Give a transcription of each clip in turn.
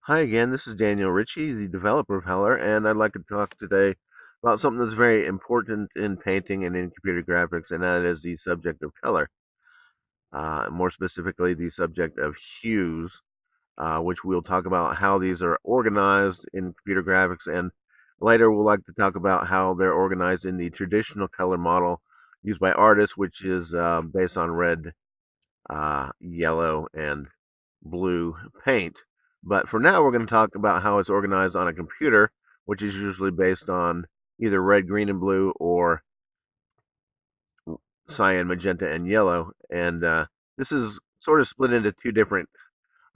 Hi again, this is Daniel Ritchie, the developer of Heller, and I'd like to talk today about something that's very important in painting and in computer graphics, and that is the subject of color. More specifically, the subject of hues, which we'll talk about how these are organized in computer graphics, and later we'll like to talk about how they're organized in the traditional color model used by artists, which is based on red, yellow, and blue paint. But for now, we're going to talk about how it's organized on a computer, which is usually based on either red, green, and blue, or cyan, magenta, and yellow. And this is sort of split into two different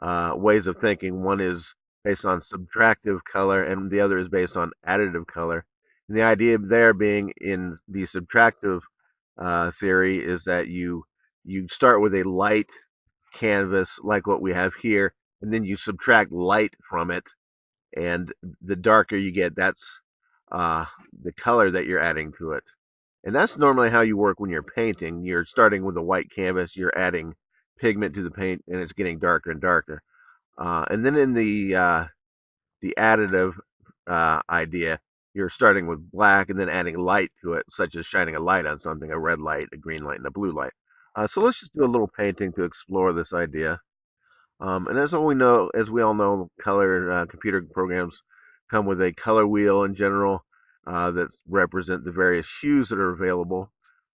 ways of thinking. One is based on subtractive color, and the other is based on additive color. And the idea there being in the subtractive theory is that you start with a light canvas like what we have here, and then you subtract light from it, and the darker you get, that's uh, the color that you're adding to it. And that's normally how you work when you're painting. You're starting with a white canvas, you're adding pigment to the paint, and it's getting darker and darker. And then in the additive idea, you're starting with black and then adding light to it, such as shining a light on something, a red light, a green light, and a blue light. So let's just do a little painting to explore this idea. And as we all know, color computer programs come with a color wheel in general that represent the various hues that are available.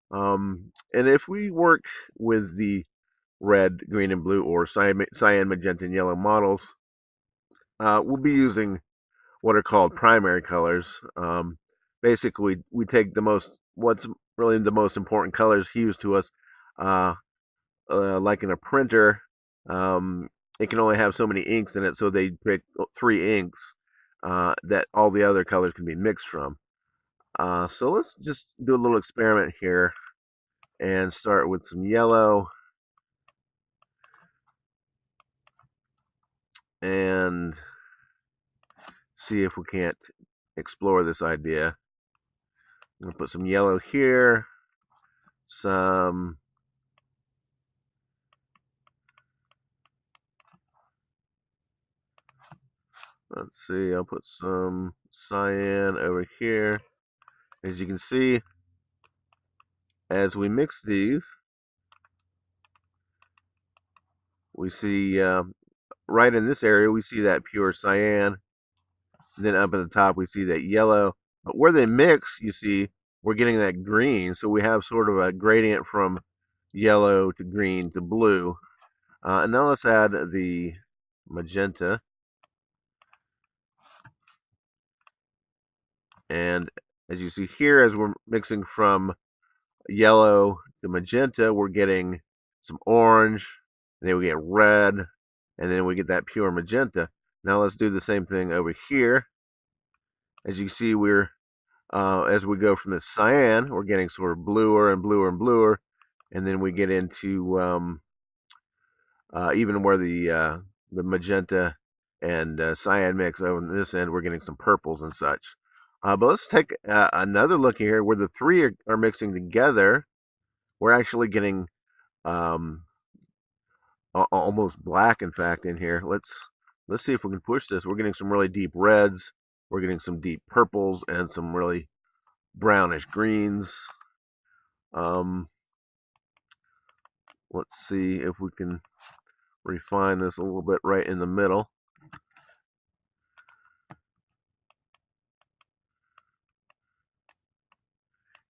And if we work with the red, green, and blue, or cyan, magenta, and yellow models, we'll be using what are called primary colors. Basically, we take what's really the most important colors hues to us, uh, like in a printer. Um, it can only have so many inks in it, so they pick three inks that all the other colors can be mixed from. So let's just do a little experiment here and start with some yellow and see if we can't explore this idea. I'm going to put some yellow here, some, let's see, I'll put some cyan over here. As you can see, as we mix these, we see right in this area, we see that pure cyan. And then up at the top, we see that yellow. But where they mix, you see, we're getting that green. So we have sort of a gradient from yellow to green to blue. And now let's add the magenta. And as you see here, as we're mixing from yellow to magenta, we're getting some orange, and then we get red, and then we get that pure magenta. Now let's do the same thing over here. As you see, as we go from the cyan, we're getting sort of bluer and bluer and bluer, and then we get into even where the magenta and cyan mix over this end, we're getting some purples and such. But let's take another look here where the three are mixing together. We're actually getting um, almost black, in fact, in here. Let's see if we can push this. We're getting some really deep reds. We're getting some deep purples and some really brownish greens. Um, let's see if we can refine this a little bit right in the middle.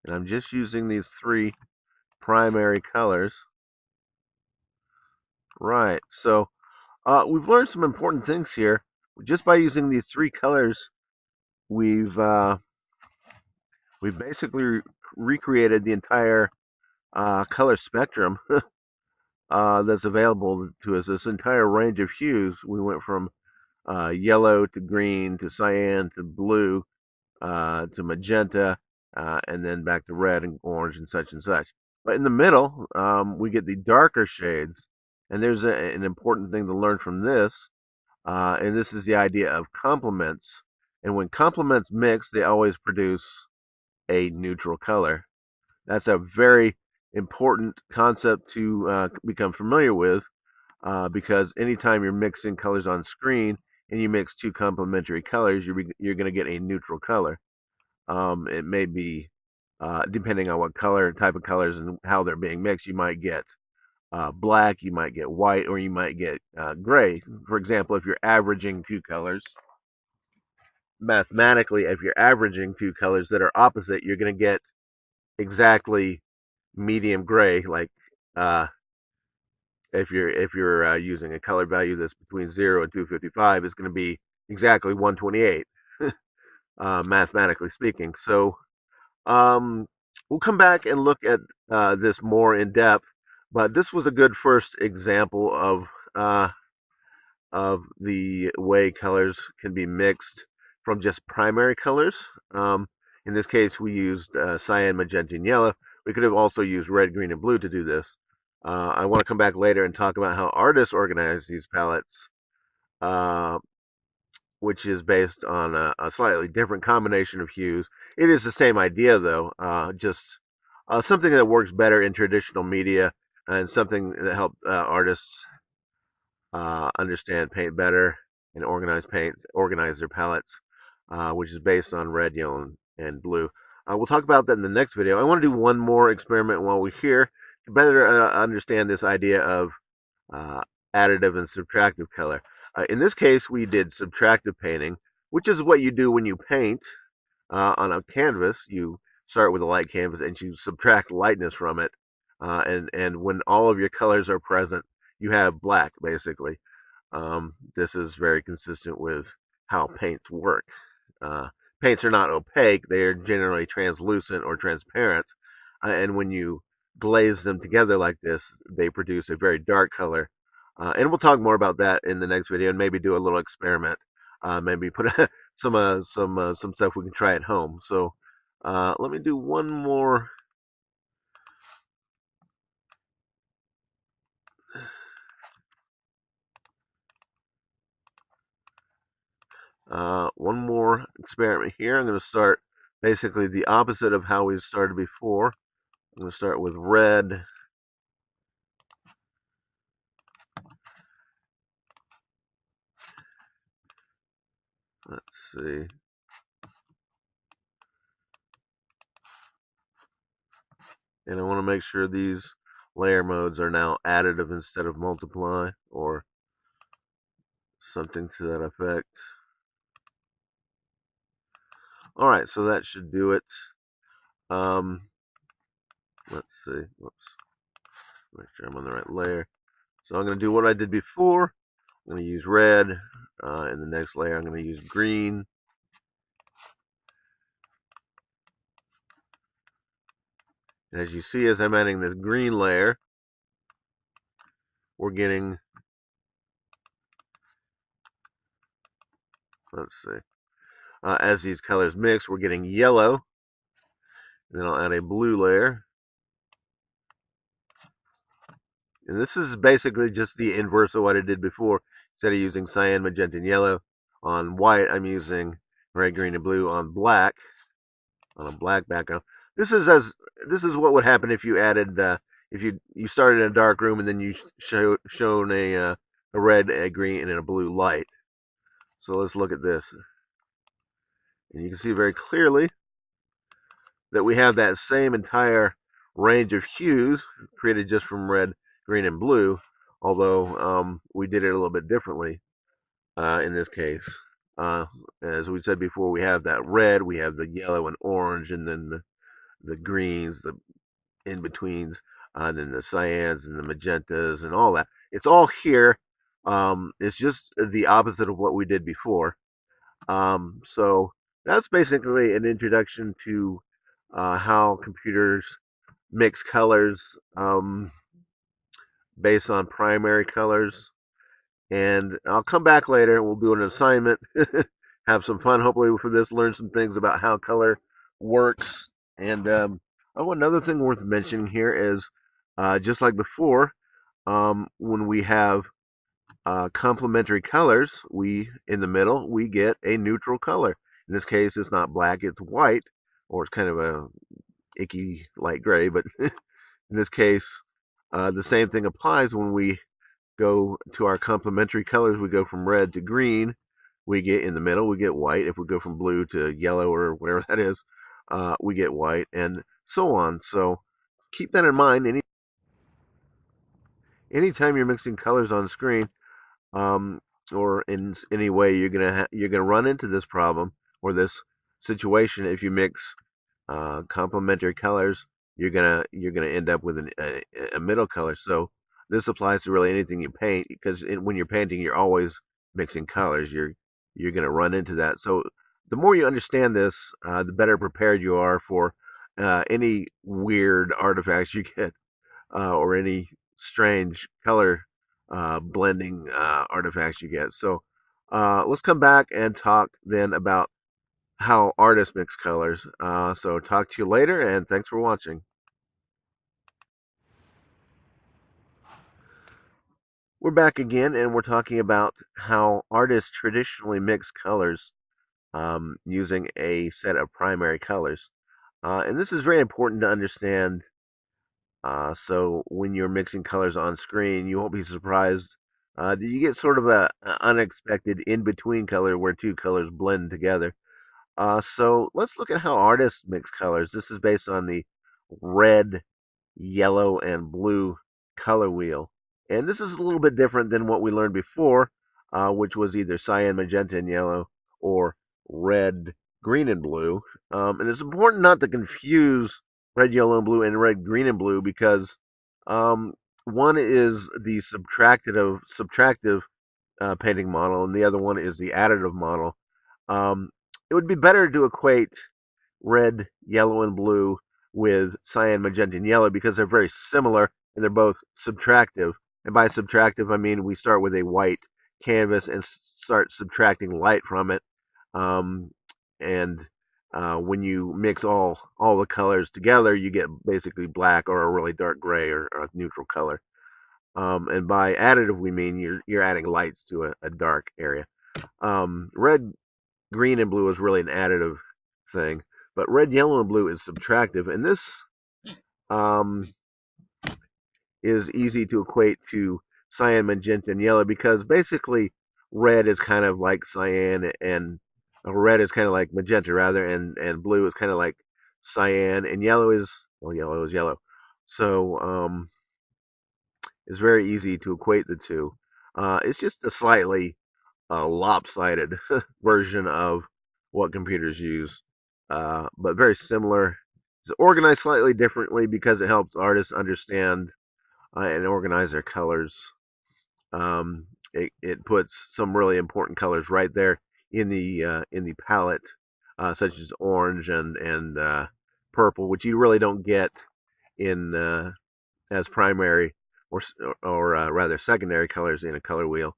And I'm just using these three primary colors. Right, so we've learned some important things here. Just by using these three colors, we've uh, we've basically recreated the entire color spectrum that's available to us. This entire range of hues. We went from yellow to green to cyan to blue to magenta, and then back to red and orange and such and such. But in the middle, we get the darker shades, and there's an important thing to learn from this, and this is the idea of complements. And when complements mix, they always produce a neutral color. That's a very important concept to become familiar with, because anytime you're mixing colors on screen, and you mix two complementary colors, you're going to get a neutral color. It may be, depending on what color, type of colors, and how they're being mixed, you might get black, you might get white, or you might get gray. For example, if you're averaging two colors, mathematically, if you're averaging two colors that are opposite, you're going to get exactly medium gray. Like uh, if you're using a color value that's between 0 and 255, it's going to be exactly 128, mathematically speaking. So um, we'll come back and look at this more in depth, but this was a good first example uh, of the way colors can be mixed from just primary colors. In this case, we used cyan, magenta, and yellow. We could have also used red, green, and blue to do this. I want to come back later and talk about how artists organize these palettes, uh, which is based on a slightly different combination of hues. It is the same idea, though, just something that works better in traditional media and something that helps artists understand paint better and organize their palettes, which is based on red, yellow, and blue. We'll talk about that in the next video. I want to do one more experiment while we're here to better understand this idea of uh, additive and subtractive color. In this case, we did subtractive painting, which is what you do when you paint on a canvas. You start with a light canvas and you subtract lightness from it, and when all of your colors are present, you have black basically. This is very consistent with how paints work. Uh, Paints are not opaque, they're generally translucent or transparent. And when you glaze them together like this, they produce a very dark color. And we'll talk more about that in the next video and maybe do a little experiment. Maybe put some stuff we can try at home. So let me do one more. One more experiment here. I'm going to start basically the opposite of how we started before. I'm going to start with red. Let's see. And I want to make sure these layer modes are now additive instead of multiply or something to that effect. All right, so that should do it. Um, let's see. Whoops. Make sure I'm on the right layer. So I'm going to do what I did before. I'm going to use red. In the next layer, I'm going to use green. And as you see, as I'm adding this green layer, we're getting, let's see, as these colors mix, we're getting yellow. And then I'll add a blue layer. And this is basically just the inverse of what I did before. Instead of using cyan, magenta, and yellow on white, I'm using red, green, and blue on black, on a black background. This is what would happen if you added if you started in a dark room and then you shown a red, a green, and a blue light. So let's look at this, and you can see very clearly that we have that same entire range of hues created just from red, green, and blue, although we did it a little bit differently in this case. As we said before, we have that red, we have the yellow and orange, and then the greens, the in-betweens, and then the cyans and the magentas and all that. It's all here. It's just the opposite of what we did before. So that's basically an introduction to how computers mix colors based on primary colors. And I'll come back later and we'll do an assignment, have some fun, hopefully, for this, learn some things about how color works. And oh, another thing worth mentioning here is just like before, when we have complementary colors, in the middle, we get a neutral color. In this case, it's not black, it's white, or it's kind of a icky light gray, but in this case, the same thing applies when we go to our complementary colors. We go from red to green. we get in the middle, we get white. If we go from blue to yellow or whatever that is, we get white, and so on. So keep that in mind. Anytime you're mixing colors on screen, um, or in any way, you're gonna run into this problem or this situation if you mix complementary colors. You're gonna end up with a middle color. So this applies to really anything you paint because when you're painting, you're always mixing colors. You're gonna run into that. So the more you understand this, the better prepared you are for any weird artifacts you get or any strange color blending artifacts you get. So let's come back and talk then about how artists mix colors. So talk to you later, and thanks for watching. We're back again, and we're talking about how artists traditionally mix colors using a set of primary colors. And this is very important to understand. So when you're mixing colors on screen, you won't be surprised that you get sort of a unexpected in-between color where two colors blend together. So let's look at how artists mix colors. This is based on the red, yellow, and blue color wheel. And this is a little bit different than what we learned before, which was either cyan, magenta, and yellow, or red, green, and blue. And it's important not to confuse red, yellow, and blue and red, green, and blue because um, one is the subtractive painting model, and the other one is the additive model. Um, it would be better to equate red, yellow, and blue with cyan, magenta, and yellow because they're very similar and they're both subtractive. And by subtractive, I mean we start with a white canvas and start subtracting light from it. Um, and when you mix all the colors together, you get basically black or a really dark gray or a neutral color. And by additive, we mean you're adding lights to a dark area. Red, green, and blue is really an additive thing, but red, yellow, and blue is subtractive, and this um, is easy to equate to cyan, magenta, and yellow because basically red is kind of like cyan, and red is kind of like magenta rather, and blue is kind of like cyan, and yellow is yellow. So it's very easy to equate the two. It's just a slightly lopsided version of what computers use, but very similar. It's organized slightly differently because it helps artists understand and organize their colors. It puts some really important colors right there in the palette, such as orange and purple, which you really don't get in as primary or rather secondary colors in a color wheel.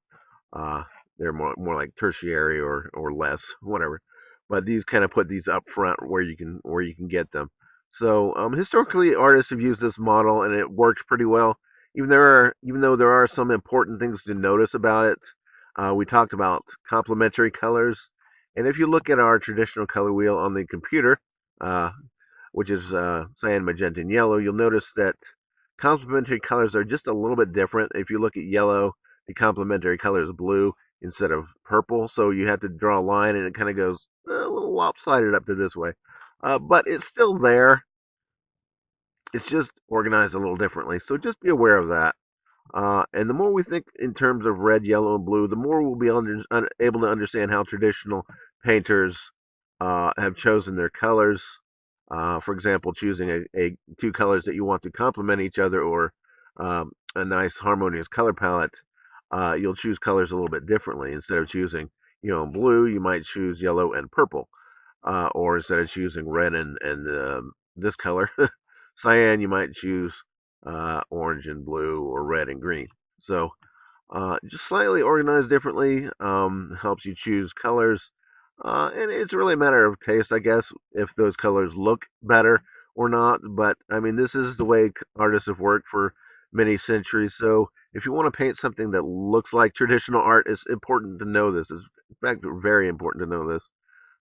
Uh, they're more like tertiary or less, whatever. But these kind of put these up front where you can get them. So historically, artists have used this model and it works pretty well. Even though there are some important things to notice about it, we talked about complementary colors. And if you look at our traditional color wheel on the computer, uh, which is cyan, magenta, and yellow, you'll notice that complementary colors are just a little bit different. If you look at yellow, the complementary color is blue instead of purple, so you have to draw a line and it kind of goes a little lopsided up to this way. But it's still there. It's just organized a little differently, so just be aware of that. And the more we think in terms of red, yellow, and blue, the more we'll be able to understand how traditional painters have chosen their colors. For example, choosing two colors that you want to complement each other, or a nice harmonious color palette. You'll choose colors a little bit differently. Instead of choosing, blue, you might choose yellow and purple, or instead of choosing red and this color, cyan, you might choose orange and blue or red and green. So just slightly organized differently helps you choose colors. And it's really a matter of taste, I guess, if those colors look better or not. But I mean, this is the way artists have worked for many centuries. So if you want to paint something that looks like traditional art, it's important to know this. It's in fact very important to know this.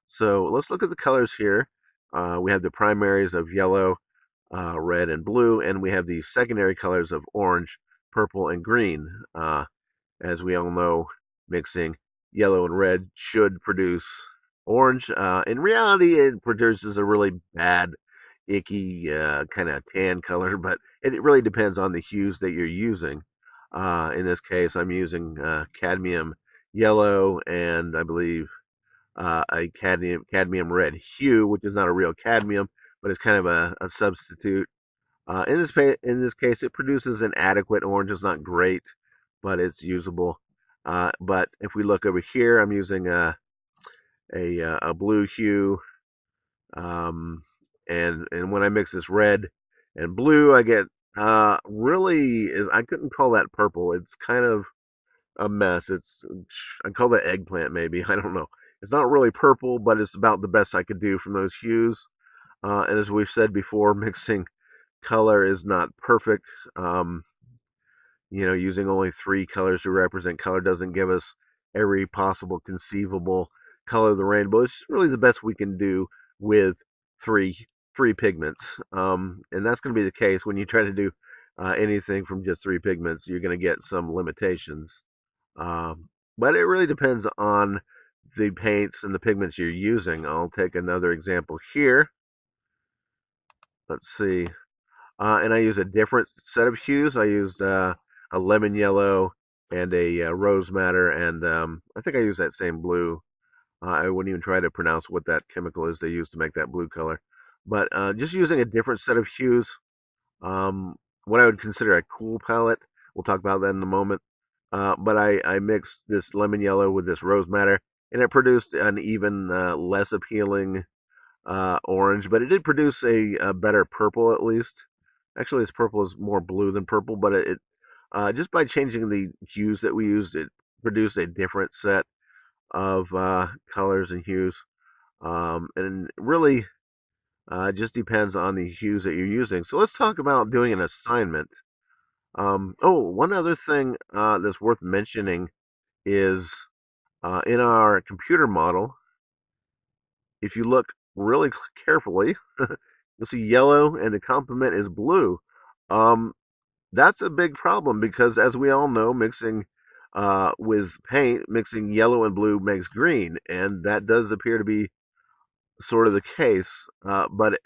So let's look at the colors here. We have the primaries of yellow, red, and blue, and we have the secondary colors of orange, purple, and green. As we all know, mixing yellow and red should produce orange. In reality, it produces a really bad, icky kind of tan color, but it really depends on the hues that you're using. In this case, I'm using cadmium yellow and I believe a cadmium red hue, which is not a real cadmium, but it's kind of a substitute. In this case, it produces an adequate orange. It's not great, but it's usable. But if we look over here, I'm using a blue hue, um, and when I mix this red and blue, I get really is I couldn't call that purple. It's kind of a mess. I call that eggplant maybe. I don't know. It's not really purple, but it's about the best I could do from those hues. And as we've said before, mixing color is not perfect. Um, using only three colors to represent color doesn't give us every possible conceivable color of the rainbow. It's really the best we can do with three three pigments, and that's going to be the case when you try to do anything from just three pigments. You're going to get some limitations, but it really depends on the paints and the pigments you're using. I'll take another example here. Let's see. And I use a different set of hues. I used a lemon yellow and a rose madder, and I think I use that same blue. I wouldn't even try to pronounce what that chemical is they use to make that blue color. But just using a different set of hues, um, what I would consider a cool palette. We'll talk about that in a moment. But I mixed this lemon yellow with this rose madder, and it produced an even less appealing orange, but it did produce a better purple at least. Actually, this purple is more blue than purple, but just by changing the hues that we used, it produced a different set of colors and hues. And really just depends on the hues that you're using. So let's talk about doing an assignment. One other thing that's worth mentioning is in our computer model, if you look really carefully, you'll see yellow and the complement is blue. Um, that's a big problem because, as we all know, mixing with paint, mixing yellow and blue makes green, and that does appear to be sort of the case. But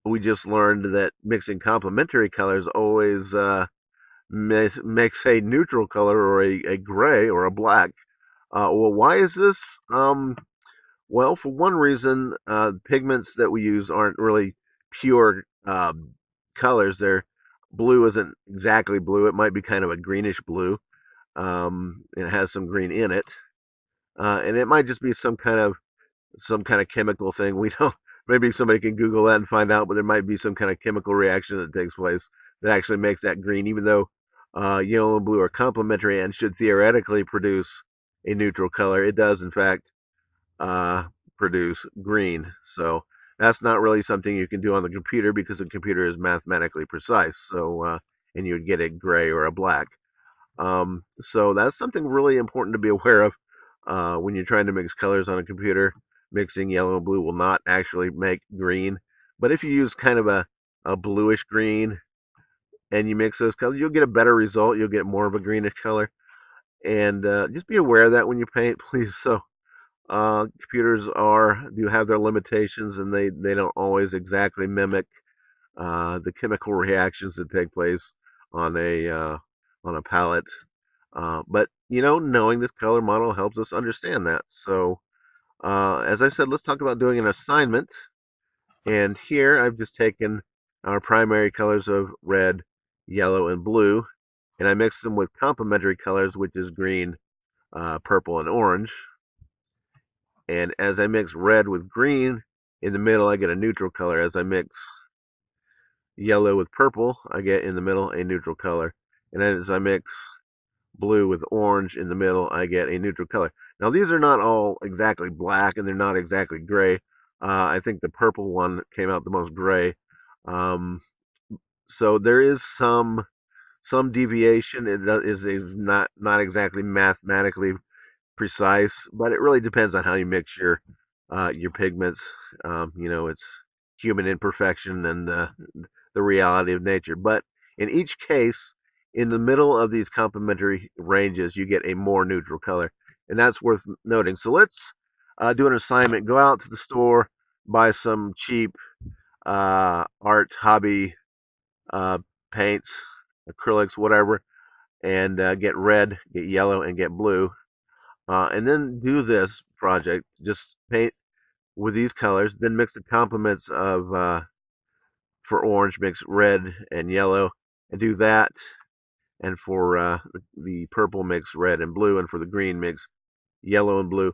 we just learned that mixing complementary colors always makes a neutral color or a gray or a black. Well, why is this? Well, for one reason, pigments that we use aren't really pure colors. Blue isn't exactly blue. It might be kind of a greenish blue. It has some green in it, and it might just be some kind of chemical thing. We don't. Maybe somebody can Google that and find out, but there might be some kind of chemical reaction that takes place that actually makes that green, even though yellow and blue are complementary and should theoretically produce a neutral color. It does, in fact, uh, produce green. So that's not really something you can do on the computer because the computer is mathematically precise. And you would get a gray or a black. So that's something really important to be aware of when you're trying to mix colors on a computer. Mixing yellow and blue will not actually make green. But if you use kind of a bluish green and you mix those colors, you'll get a better result. You'll get more of a greenish color. And just be aware of that when you paint, please. So computers do have their limitations, and they don't always exactly mimic the chemical reactions that take place on a palette. But knowing this color model helps us understand that. So, as I said, let's talk about doing an assignment. And here I've just taken our primary colors of red, yellow, and blue, and I mixed them with complementary colors, which is green, purple, and orange. And as I mix red with green, in the middle I get a neutral color. As I mix yellow with purple, I get in the middle a neutral color. And as I mix blue with orange in the middle, I get a neutral color. Now these are not all exactly black and they're not exactly gray. I think the purple one came out the most gray. Um, so there is some deviation. Is not exactly mathematically precise, but it really depends on how you mix your pigments. It's human imperfection and the reality of nature. But in each case, in the middle of these complementary ranges, you get a more neutral color. and that's worth noting. So let's do an assignment. Go out to the store, buy some cheap art hobby uh, paints, acrylics, whatever, and get red, get yellow, and get blue. And then do this project. Just paint with these colors, then mix the complements of for orange, mix red and yellow, and do that. And for the purple, mix red and blue, and for the green, mix yellow and blue,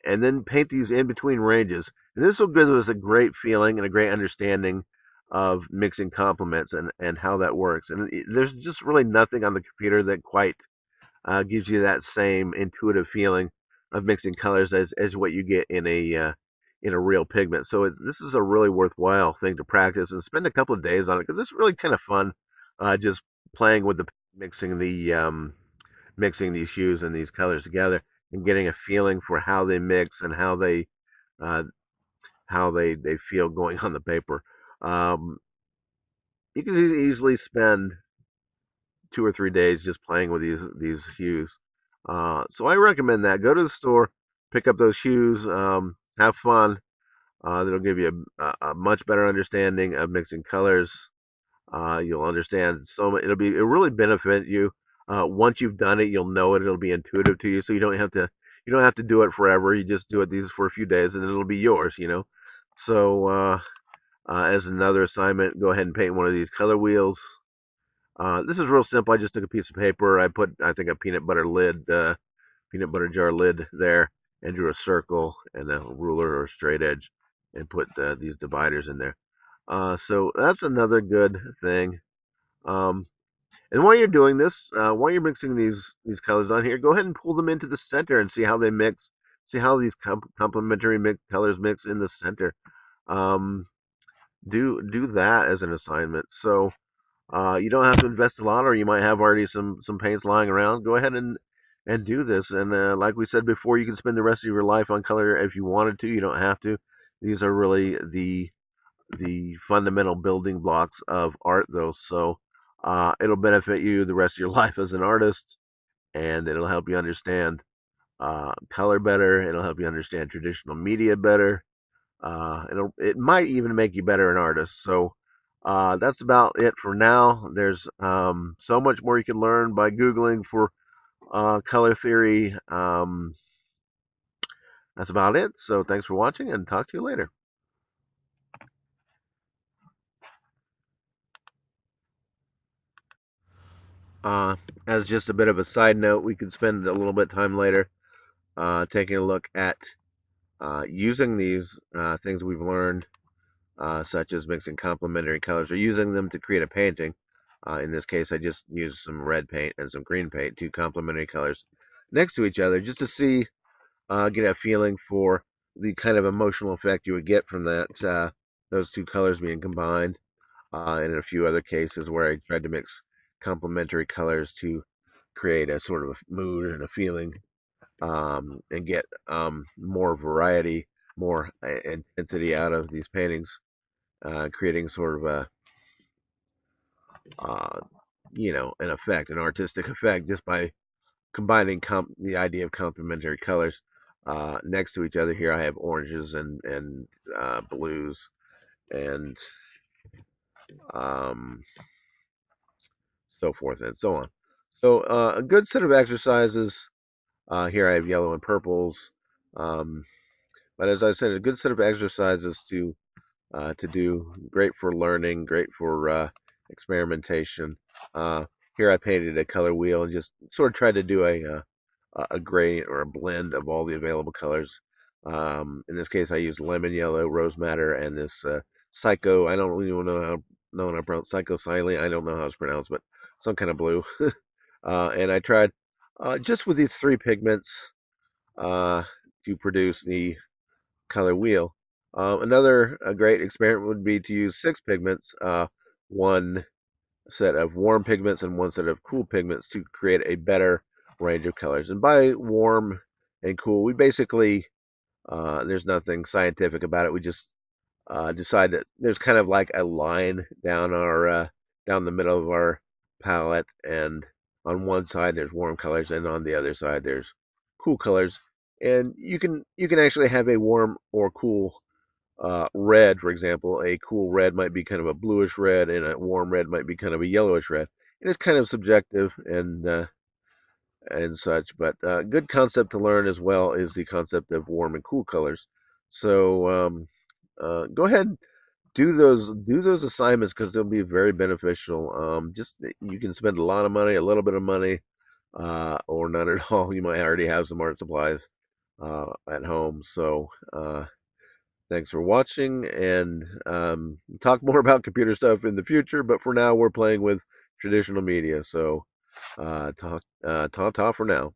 and then paint these in between ranges. And this will give us a great feeling and a great understanding of mixing complements and how that works. And there's just really nothing on the computer that quite gives you that same intuitive feeling of mixing colors as what you get in a real pigment. So this is a really worthwhile thing to practice and spend a couple of days on it because it's really kind of fun, just playing with the mixing these hues and these colors together and getting a feeling for how they mix and uh, how they feel going on the paper. Um, you can easily spend 2 or 3 days just playing with these hues. So I recommend that. Go to the store, pick up those hues, have fun. That'll give you a much better understanding of mixing colors. You'll understand it'll really benefit you. Once you've done it, you'll know it. It'll be intuitive to you, so you don't have to do it forever. You just do it these for a few days, and then it'll be yours. So as another assignment, go ahead and paint one of these color wheels. This is real simple. I just took a piece of paper. I put, I think, a peanut butter jar lid there, and drew a circle and a ruler or a straight edge, and put these dividers in there. So that's another good thing. Um, and while you're doing this, while you're mixing these colors on here, go ahead and pull them into the center and see how they mix. See how these complementary colors mix in the center. Um, do that as an assignment. So you don't have to invest a lot, or you might have already some paints lying around. Go ahead and do this. And like we said before, you can spend the rest of your life on color if you wanted to. You don't have to. These are really the fundamental building blocks of art, though. So it'll benefit you the rest of your life as an artist, and it'll help you understand color better. It'll help you understand traditional media better. It might even make you better an artist. So that's about it for now. There's so much more you can learn by Googling for color theory. That's about it. So thanks for watching, and talk to you later. Uh, as just a bit of a side note, we could spend a little bit of time later taking a look at using these things we've learned, such as mixing complementary colors, or using them to create a painting. In this case, I just used some red paint and some green paint, two complementary colors next to each other, just to see, get a feeling for the kind of emotional effect you would get from those two colors being combined. And in a few other cases where I tried to mix complementary colors to create a sort of a mood and a feeling, and get more variety, more intensity out of these paintings, creating sort of uh, an effect, an artistic effect, just by combining the idea of complementary colors next to each other. Here I have oranges and blues and um, so forth and so on. So a good set of exercises. Here I have yellow and purples. Um, but as I said, a good set of exercises to do. Great for learning, great for experimentation. Uh, Here I painted a color wheel and just sort of tried to do a gradient or a blend of all the available colors. In this case, I used lemon yellow, rose madder, and this psycho. I don't even know how to pronounce psycho silene. I don't know how it's pronounced, but some kind of blue. And I tried just with these three pigments uh, to produce the color wheel. Another great experiment would be to use six pigments, one set of warm pigments and one set of cool pigments to create a better range of colors. And by warm and cool, we basically, there's nothing scientific about it. We just decide that there's kind of like a line down the middle of our palette, and on one side there's warm colors, and on the other side there's cool colors. And you can actually have a warm or cool red, for example. A cool red might be kind of a bluish red, and a warm red might be kind of a yellowish red. And it's kind of subjective and such, but good concept to learn as well is the concept of warm and cool colors. So go ahead, do those assignments because they'll be very beneficial. Just you can spend a lot of money, a little bit of money, or none at all. You might already have some art supplies at home. So thanks for watching, and talk more about computer stuff in the future. But for now, we're playing with traditional media. So ta ta for now.